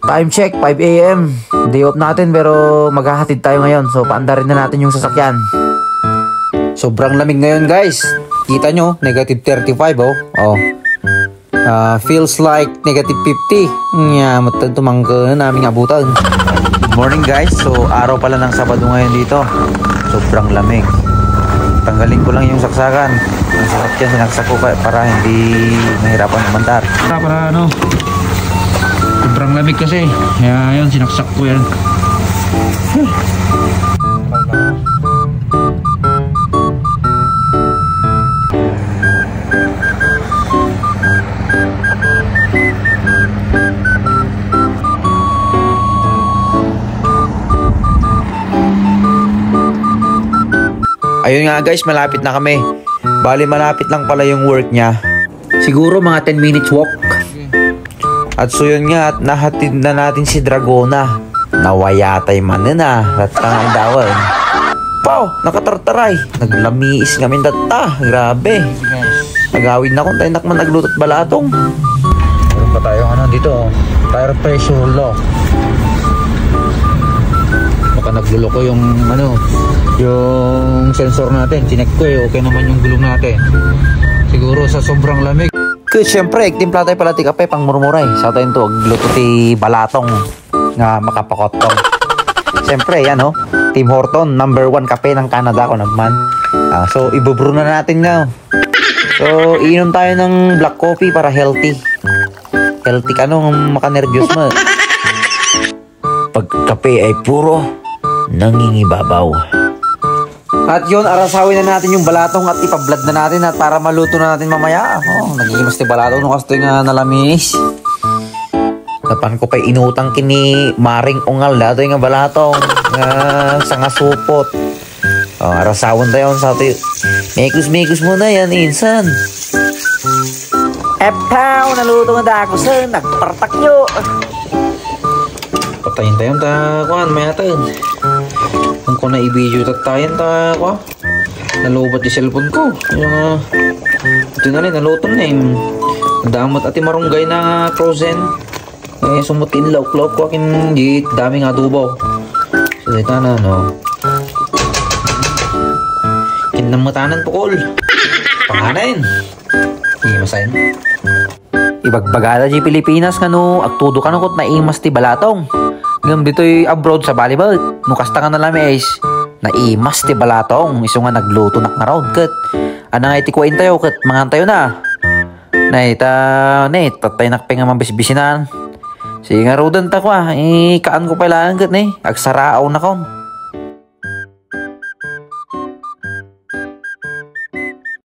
Time check, 5 AM. Day off natin pero maghahatid tayo ngayon. So paandarin na natin yung sasakyan. Sobrang lamig ngayon guys. Kita nyo, negative 35 oh. Feels like negative 50. Matan tumangga na naming abutan. Good morning guys. So araw pala ng Sabado ngayon dito. Sobrang lamig. Tanggalin ko lang yung saksakan. Ang sasakyan sinaksak ko para hindi mahirapan umandar. Para ano, sobrang lamig kasi. Kaya yun, sinaksak ko yan. Ayun nga guys, malapit na kami. Bali malapit lang pala yung work niya. Siguro mga 10 minutes walk. At so yun nga, at nahatid na natin si Dragona. Nawayatay man na. Ratang dawan. Pow! Nakatartaray. Naglamiis kami data. Grabe. Nagawin na kung tayo nakman naglutot balatong. Meron pa tayo ano dito. Tire pressure lock. Baka nagluloko yung ano, yung sensor natin. Chinek ko okay naman yung gulong natin. Siguro sa sobrang lamig. Kasi syempre, timpla tayo pala ti kape pang murmuray. Sa tayo ito, agluto ti balatong nga makapakotong. Syempre, yan oh, Tim Horton, #1 kape ng Canada ko nagman. So, ibubrew na natin nga. So, iinom tayo ng black coffee para healthy. Healthy ka nung makanervyos mo. Pag kape ay puro nangingibabaw. At yun, arasawin na natin yung balatong at ipablad na natin at para maluto na natin mamaya. Nagigimas ti balatong nung kasto nga nalamis. Napan ko pa inutang kini Maring Ungal dato yung balatong sa nga supot. Arasawin tayo sa ato. Mekus muna yan insan. Epaw, naluto nga dako sa nagpartak nyo. Patayin tayo kuhan may natin. Ang ko na i-video tatayin ko. Nalubat yung cellphone ko. Ito na rin, naluton na yung damot at marunggay na frozen. Sumutin lauk-lauk ko akin di daming adobo. So ito na no. Kinamatanan pukol. Panganin. Hindi masayin. Ibagbagada di Pilipinas nga no, agtudo ka no kot na imas ti balatong. Ngam dito'y abroad sa Balibal. Nukasta nga nalami is naimas ti balatong. Iso nga nagluto nak nga raw. Kat anang ay tikuain tayo. Kat mangan tayo na. Tatay nakpe nga mambisbisinan. Sige nga rodan ta ko kaan ko pala kat agsaraaw na kon.